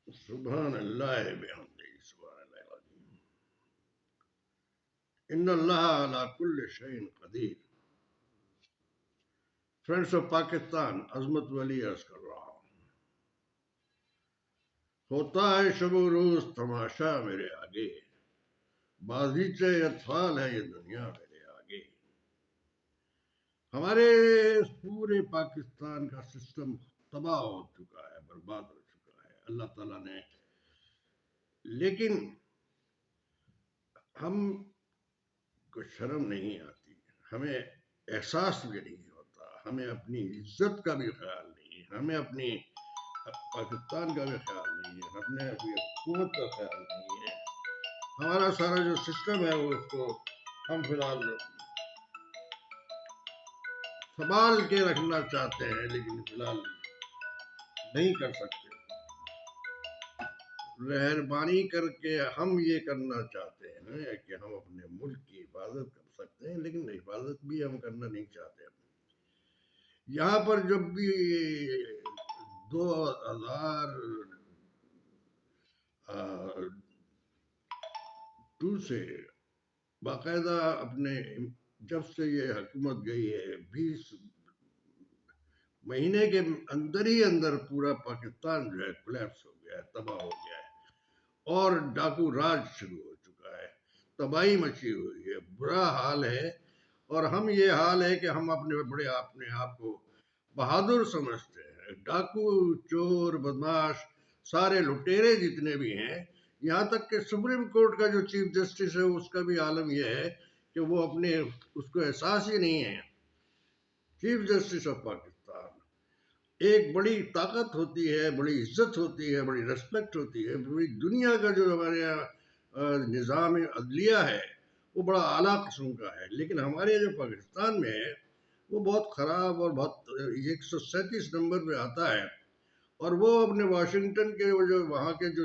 سبحان اللہ بحمدہ سبحان اللہ العظیم ان اللہ علی کل شیء قدیر. فرینڈس آف پاکستان، عظمت والی عرض کر رہا ہوں، ہوتا ہے شب و روز تماشا میرے آگے، بازیچے اطفال ہے یہ دنیا میرے آگے. ہمارے پورے پاکستان کا سسٹم تباہ ہو چکا ہے، برباد ہو چکا ہے اللہ تعالیٰ نے. لیکن ہم کو شرم نہیں آتی، ہمیں احساس بھی نہیں ہوتا، ہمیں اپنی عزت کا بھی خیال نہیں ہے، ہمیں اپنی پاکستان کا بھی خیال نہیں ہے، اپنے اپنی حکومت کا خیال نہیں ہے. ہمارا سارا جو سسٹم ہے وہ اس کو ہم فی الحال سنبھال کے رکھنا چاہتے ہیں، لیکن فی الحال نہیں کر سکتے. مہربانی کر کے ہم یہ کرنا چاہتے ہیں کہ ہم اپنے ملک کی حفاظت کر سکتے ہیں، لیکن حفاظت بھی ہم کرنا نہیں چاہتے. یہاں پر جب بھی 2002 سے باقاعدہ اپنے جب سے یہ حکومت گئی ہے 20 مہینے کے اندر ہی اندر پورا پاکستان جو ہے کولیپس ہو گیا ہے، تباہ ہو گیا ہے، اور ڈاکو راج شروع ہو چکا ہے، تباہی مچی ہوئی ہے، برا حال ہے. اور ہم یہ حال ہے کہ ہم اپنے آپ کو بہادر سمجھتے ہیں. ڈاکو، چور، بدماش، سارے لٹیرے جتنے بھی ہیں، یہاں تک کہ سپریم کورٹ کا جو چیف جسٹس ہے اس کا بھی عالم یہ ہے کہ وہ اپنے اس کو احساس ہی نہیں ہے. چیف جسٹس آف پاکستان ایک بڑی طاقت ہوتی ہے، بڑی عزت ہوتی ہے، بڑی ریسپیکٹ ہوتی ہے. پوری دنیا کا جو ہمارے یہاں نظام عدلیہ ہے وہ بڑا اعلیٰ قسم کا ہے، لیکن ہمارے جو پاکستان میں ہے وہ بہت خراب اور بہت 137 نمبر پہ آتا ہے. اور وہ اپنے واشنگٹن کے جو وہاں کے جو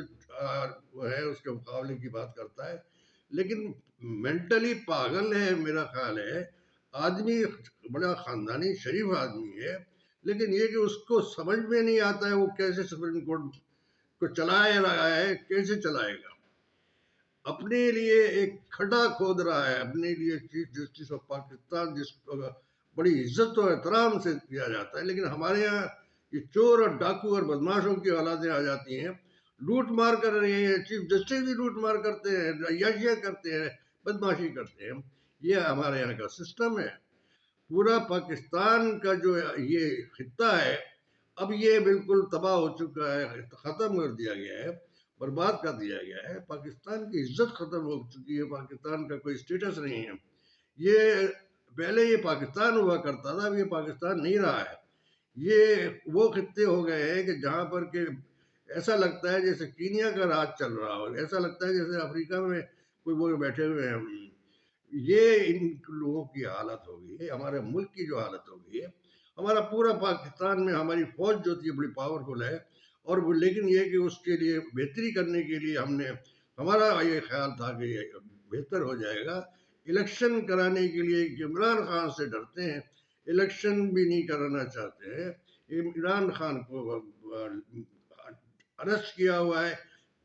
وہ ہے اس کے مقابلے کی بات کرتا ہے، لیکن مینٹلی پاگل ہے میرا خیال ہے. آدمی بڑا خاندانی شریف آدمی ہے، لیکن یہ کہ اس کو سمجھ میں نہیں آتا ہے وہ کیسے سپریم کورٹ کو چلائے رہا ہے، کیسے چلائے گا. اپنے لیے ایک کھڈا کھود رہا ہے، اپنے لیے چیف جسٹس آف پاکستان جس کو بڑی عزت و احترام سے کیا جاتا ہے، لیکن ہمارے یہاں یہ چور اور ڈاکو اور بدماشوں کی اولادیں آ جاتی ہیں، لوٹ مار کر رہی ہیں. چیف جسٹس بھی لوٹ مار کرتے ہیں، عیاشیاں کرتے ہیں، بدماشی کرتے ہیں. یہ ہمارے یہاں کا سسٹم ہے. پورا پاکستان کا جو یہ خطہ ہے اب یہ بالکل تباہ ہو چکا ہے، ختم کر دیا گیا ہے، برباد کر دیا گیا ہے. پاکستان کی عزت ختم ہو چکی ہے، پاکستان کا کوئی سٹیٹس نہیں ہے. یہ پہلے یہ پاکستان ہوا کرتا تھا، اب یہ پاکستان نہیں رہا ہے. یہ وہ خطے ہو گئے ہیں کہ جہاں پر کہ ایسا لگتا ہے جیسے کینیا کا راج چل رہا ہو، ایسا لگتا ہے جیسے افریقہ میں کوئی وہ بیٹھے ہوئے ہیں. یہ ان لوگوں کی حالت ہو گئی ہے، ہمارے ملک کی جو حالت ہو گئی ہے. ہمارا پورا پاکستان میں ہماری فوج جو تھی بڑی پاورفل ہے، اور وہ لیکن یہ کہ اس کے لیے بہتری کرنے کے لیے ہمارا یہ خیال تھا کہ یہ بہتر ہو جائے گا. الیکشن کرانے کے لیے عمران خان سے ڈرتے ہیں، الیکشن بھی نہیں کرانا چاہتے ہیں. عمران خان کو اریسٹ کیا ہوا ہے،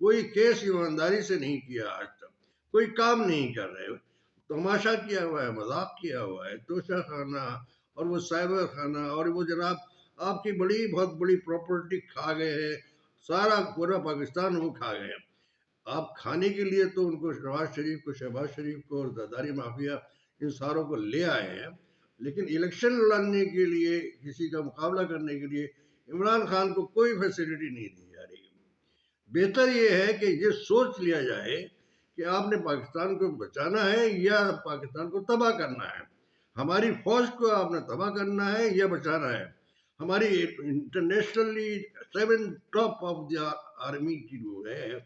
کوئی کیس ایمانداری سے نہیں کیا آج تک، کوئی کام نہیں کر رہے، تماشا کیا ہوا ہے، مذاق کیا ہوا ہے. توشہ خانہ اور وہ سائبر خانہ اور وہ جناب آپ کی بہت بڑی پراپرٹی کھا گئے ہیں، سارا پورا پاکستان وہ کھا گئے ہیں. آپ کھانے کے لیے تو ان کو شہباز شریف کو اور زرداری مافیا ان ساروں کو لے آئے ہیں، لیکن الیکشن لڑنے کے لیے کسی کا مقابلہ کرنے کے لیے عمران خان کو کوئی فیسلٹی نہیں دی جا رہی. بہتر یہ ہے کہ یہ سوچ لیا جائے کہ آپ نے پاکستان کو بچانا ہے یا پاکستان کو تباہ کرنا ہے. ہماری فوج کو آپ نے تباہ کرنا ہے یا بچانا ہے. ہماری internationally 7 top of the army کی جو ہے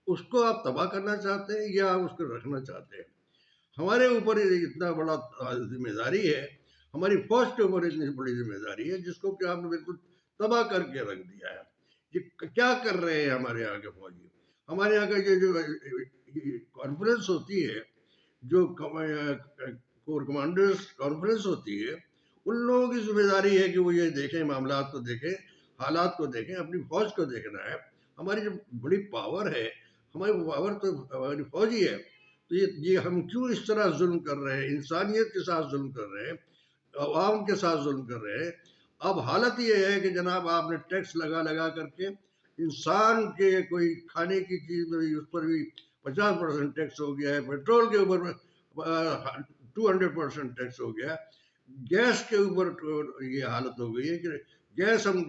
اس کو آپ تباہ کرنا چاہتے ہیں یا اس کو رکھنا چاہتے ہیں. ہمارے اوپر اتنا بڑا ذمہ داری ہے، ہماری فوج کے اوپر اتنی بڑی ذمہ داری ہے جس کو کہ آپ نے بالکل تباہ کر کے رکھ دیا ہے. یہ کیا کر رہے ہیں ہمارے یہاں کے فوجی؟ ہمارے یہاں کا یہ جو کانفرنس ہوتی ہے، جو کور کمانڈرز کانفرنس ہوتی ہے، ان لوگوں کی ذمہ داری ہے کہ وہ یہ دیکھیں، معاملات کو دیکھیں، حالات کو دیکھیں، اپنی فوج کو دیکھنا ہے. ہماری جو بڑی پاور ہے، ہماری پاور تو ہماری فوج ہی ہے، تو یہ ہم کیوں اس طرح ظلم کر رہے ہیں، انسانیت کے ساتھ ظلم کر رہے ہیں، عوام کے ساتھ ظلم کر رہے ہیں۔ اب حالت یہ ہے کہ جناب آپ نے ٹیکس لگا لگا کر کے انسان کے کوئی کھانے کی چیز میں بھی اس پر بھی 50% ٹیکس ہو گیا ہے، پیٹرول کے اوپر 200% ٹیکس ہو گیا ہے، گیس کے اوپر یہ حالت ہو گئی ہے کہ گیس ہم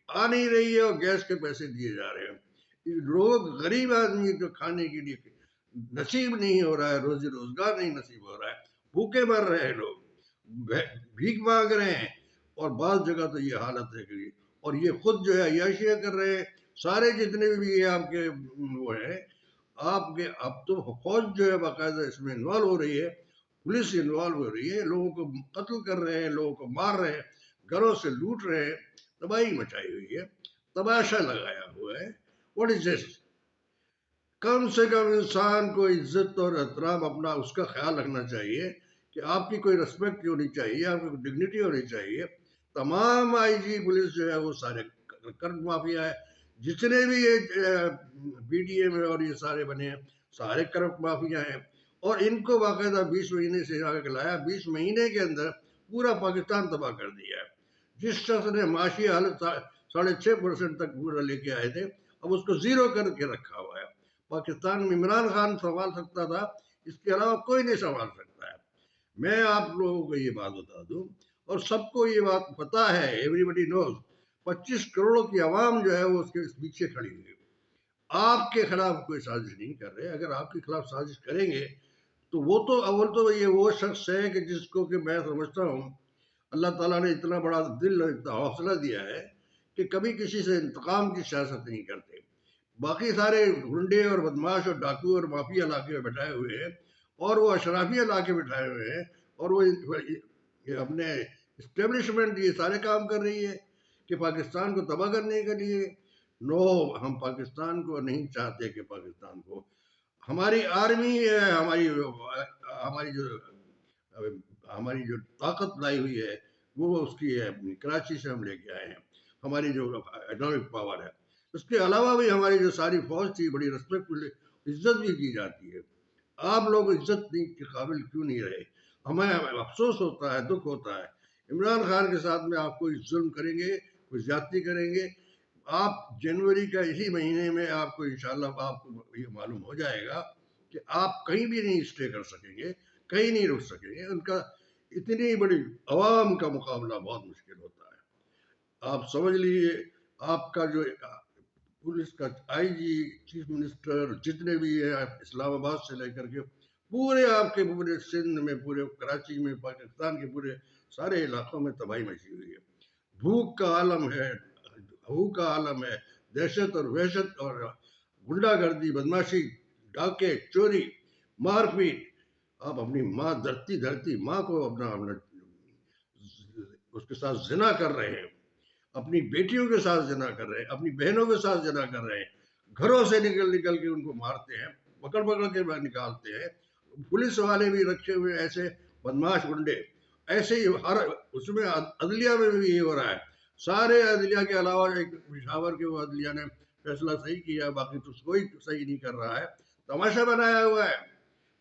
آ نہیں رہی ہے اور گیس کے پیسے دیے جا رہے ہیں۔ لوگ غریب آدمی جو کھانے کے لیے نصیب نہیں ہو رہا ہے، روزی روزگار نہیں نصیب ہو رہا ہے، بھوکے مر رہے ہیں لوگ، بھیک مانگ رہے ہیں، اور بعض جگہ تو یہ حالت ہے کہ اور یہ خود جو ہے عیاشیاں کر رہے ہیں۔ سارے جتنے بھی یہ آپ کے وہ ہیں، آپ کے اب تو فوج جو ہے باقاعدہ اس میں انوالو ہو رہی ہے، پولیس انوالو ہو رہی ہے، لوگوں کو قتل کر رہے ہیں، لوگوں کو مار رہے ہیں، گھروں سے لوٹ رہے ہیں، تباہی مچائی ہوئی ہے، تماشا لگایا ہوا ہے۔ واٹ از دس؟ کم سے کم انسان کو عزت اور احترام اپنا اس کا خیال رکھنا چاہیے کہ آپ کی کوئی رسپیکٹ ہونی چاہیے، آپ کی کوئی ڈگنیٹی ہونی چاہیے۔ تمام آئی جی پولیس جو ہے وہ سارے کرپٹ مافیا ہے، جتنے بھی یہ بی ڈی اے میں اور یہ سارے بنے ہیں سارے کرپٹ مافیا ہیں، اور ان کو باقاعدہ 20 مہینے سے آگے لایا، 20 مہینے کے اندر پورا پاکستان تباہ کر دیا ہے۔ جس شخص نے معاشی حالت 6.5% تک پورا لے کے آئے تھے، اب اس کو زیرو کر کے رکھا ہوا ہے۔ پاکستان میں عمران خان سنبھال سکتا تھا، اس کے علاوہ کوئی نہیں سنبھال سکتا ہے۔ میں آپ لوگوں کو یہ بات بتا دوں، اور سب کو یہ بات پتا ہے، ایوری بڈی نوز، 25 کروڑوں کی عوام جو ہے وہ اس کے پیچھے کھڑی ہوئی ہے۔ آپ کے خلاف کوئی سازش نہیں کر رہے، اگر آپ کے خلاف سازش کریں گے تو وہ تو اول تو یہ وہ شخص ہے کہ جس کو کہ میں سمجھتا ہوں اللہ تعالیٰ نے اتنا بڑا دل اور اتنا حوصلہ دیا ہے کہ کبھی کسی سے انتقام کی سیاست نہیں کرتے۔ باقی سارے گنڈے اور بدماش اور ڈاکو اور مافیا لا کے بٹھائے ہوئے ہیں، اور وہ اشرافیہ لا کے بٹھائے ہوئے ہیں، اور وہ اپنے اسٹیبلشمنٹ یہ سارے کام کر رہی ہے کہ پاکستان کو تباہ کرنے کے لیے۔ نو، ہم پاکستان کو نہیں چاہتے کہ پاکستان کو، ہماری آرمی ہے، ہماری جو ہماری جو طاقت لائی ہوئی ہے وہ اس کی ہے، کراچی سے ہم لے کے آئے ہیں، ہماری جو اکنامک پاور ہے۔ اس کے علاوہ بھی ہماری جو ساری فوج تھی بڑی ریسپیکٹفل، عزت بھی کی جاتی ہے۔ آپ لوگ عزت کے قابل کیوں نہیں رہے؟ ہمیں افسوس ہوتا ہے، دکھ ہوتا ہے۔ عمران خان کے ساتھ میں آپ کوئی ظلم کریں گے، کوئی زیادتی کریں گے، آپ جنوری کا اسی مہینے میں آپ کو انشاءاللہ آپ کو یہ معلوم ہو جائے گا کہ آپ کہیں بھی نہیں اسٹے کر سکیں گے، کہیں نہیں رک سکیں گے۔ ان کا اتنی بڑی عوام کا مقابلہ بہت مشکل ہوتا ہے۔ آپ سمجھ لیجیے، آپ کا جو پولیس کا آئی جی، چیف منسٹر، جتنے بھی ہیں اسلام آباد سے لے کر کے پورے آپ کے پورے سندھ میں، پورے کراچی میں، پاکستان کے پورے سارے علاقوں میں تباہی مچی ہوئی ہے۔ بھوک کا عالم ہے، بھوک کا عالم ہے، دہشت اور وحشت اور غنڈہ گردی، بدماشی، ڈاکے، چوری، مار پیٹ۔ آپ اپنی ماں دھرتی ماں کو اپنا اس کے ساتھ زنا کر رہے ہیں، اپنی بیٹیوں کے ساتھ زنا کر رہے ہیں، اپنی بہنوں کے ساتھ زنا کر رہے ہیں، گھروں سے نکل کے ان کو مارتے ہیں، پکڑ کے نکالتے ہیں۔ پولیس والے بھی رکھے ہوئے ایسے بدماش گنڈے، ایسے ہی ہر اس میں عدلیہ میں بھی یہ ہو رہا ہے۔ سارے عدلیہ کے علاوہ ایک پشاور کے وہ عدلیہ نے فیصلہ صحیح کیا، باقی تو کوئی صحیح نہیں کر رہا ہے۔ تماشا بنایا ہوا ہے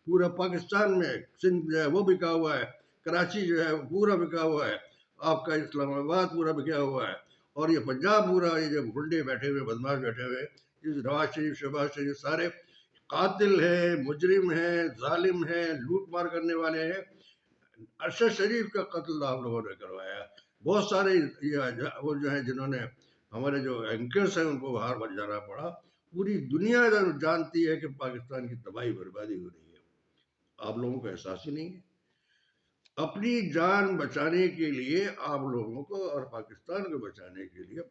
پورا پاکستان میں، سندھ جو ہے وہ بکا ہوا ہے، کراچی جو ہے وہ پورا بکا ہوا ہے، آپ کا اسلام آباد پورا بکا ہوا ہے، اور یہ پنجاب پورا، یہ جب گنڈے بیٹھے ہوئے، بدماش بیٹھے ہوئے، یہ نواز شریف، شہباز شریف، سارے قاتل ہیں، مجرم ہیں، ظالم ہیں، لوٹ مار کرنے والے ہیں۔ ارشد شریف کا قتل آپ لوگوں نے کروایا، بہت سارے وہ جو ہیں جنہوں نے ہمارے جو اینکرز ہیں ان کو باہر بچ جانا پڑا۔ پوری دنیا جانتی ہے کہ پاکستان کی تباہی بربادی ہو رہی ہے، آپ لوگوں کو احساس ہی نہیں ہے۔ اپنی جان بچانے کے لیے آپ لوگوں کو اور پاکستان کو بچانے کے لیے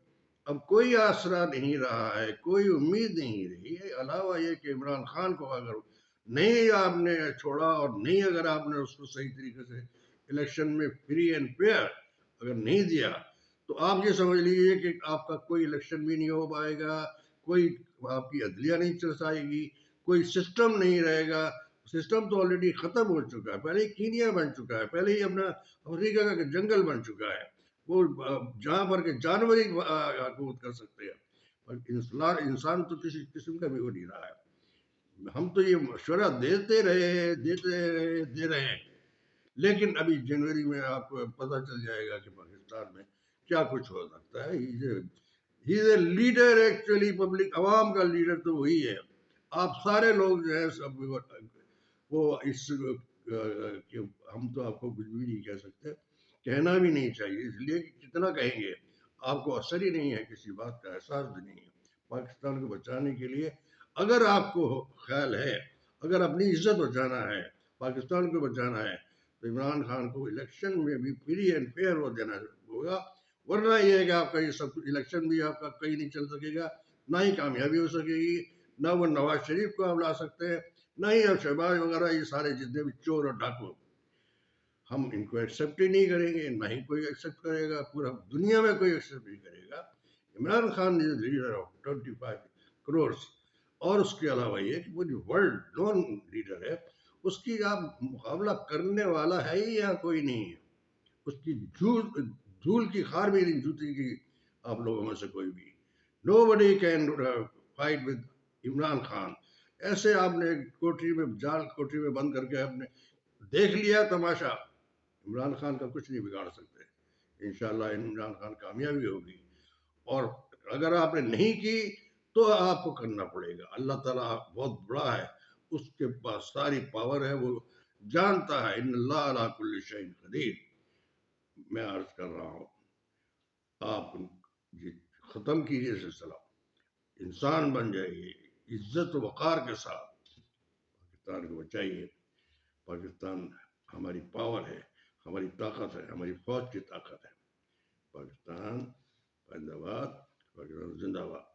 اب کوئی آسرا نہیں رہا ہے، کوئی امید نہیں رہی ہے، علاوہ یہ کہ عمران خان کو اگر نہیں آپ نے چھوڑا اور نہیں اگر آپ نے اس کو صحیح طریقے سے الیکشن میں فری اینڈ فیئر اگر نہیں دیا تو آپ یہ سمجھ لیجیے کہ آپ کا کوئی الیکشن بھی نہیں ہو پائے گا، کوئی آپ کی عدلیہ نہیں چل سکے گی، کوئی سسٹم نہیں رہے گا۔ سسٹم تو آلریڈی ختم ہو چکا ہے، پہلے ہی کینیا بن چکا ہے، پہلے ہی اپنا افریقہ کا جنگل بن چکا ہے، وہ جہاں پر کہ جانور ہی حکومت کر سکتے ہیں۔ اور انسان تو کسی قسم کا بھی ہو نہیں رہا ہے. ہم تو یہ مشورہ دیتے رہے ہیں، لیکن ابھی جنوری میں آپ کو پتہ چل جائے گا کہ پاکستان میں کیا کچھ ہو سکتا ہے. ہی از اے لیڈر ایکچولی، پبلک عوام کا لیڈر تو وہی ہے. آپ سارے لوگ جو ہے سب وہ اس کہ ہم تو آپ کو کچھ بھی نہیں کہہ سکتے، کہنا بھی نہیں چاہیے، اس لیے کہ کتنا کہیں گے آپ کو اثر ہی نہیں ہے، کسی بات کا احساس بھی نہیں ہے. پاکستان کو بچانے کے لیے اگر آپ کو خیال ہے، اگر اپنی عزت بچانا ہے، پاکستان کو بچانا ہے، تو عمران خان کو الیکشن میں بھی فری اینڈ فیئر وہ دینا ہوگا. ورنہ یہ ہے کہ آپ کا یہ سب کچھ الیکشن بھی آپ کا کہیں نہیں چل سکے گا، نہ ہی کامیابی ہو سکے گی، نہ وہ نواز شریف کو آپ لا سکتے ہیں، نہ ہی اب شہباز وغیرہ یہ سارے جتنے بھی چور اور ڈاکو، ہم ان کو ایکسیپٹ ہی نہیں کریں گے، نہ ہی کوئی ایکسیپٹ کرے گا، پورا دنیا میں کوئی ایکسیپٹ نہیں کرے گا. عمران خان از لیڈر آف 25 کروڑ، اور اس کے علاوہ یہ کہ وہ جو ورلڈ نون لیڈر ہے، اس کی آپ مقابلہ کرنے والا ہے ہی یہاں کوئی نہیں ہے. اس کی دھول کی خار بھی نہیں جوتی کی آپ لوگوں میں سے کوئی بھی. Nobody can fight with Imran Khan. ایسے آپ نے کوٹری میں جال کوٹری میں بند کر کے آپ نے دیکھ لیا تماشا، عمران خان کا کچھ نہیں بگاڑ سکتے. انشاءاللہ عمران خان کامیابی ہوگی، اور اگر آپ نے نہیں کی تو آپ کو کرنا پڑے گا. اللہ تعالیٰ بہت بڑا ہے، اس کے پاس ساری پاور ہے، وہ جانتا ہے. ان اللہ علی کل شیء قدیر. میں عرض کر رہا ہوں، آپ یہ ختم کیجئے سلسلہ، انسان بن جائیے، عزت و وقار کے ساتھ پاکستان کو بچائیے. پاکستان ہماری پاور ہے، ہماری طاقت ہے، ہماری فوج کی طاقت ہے. پاکستان زندہ باد، پاکستان زندہ باد.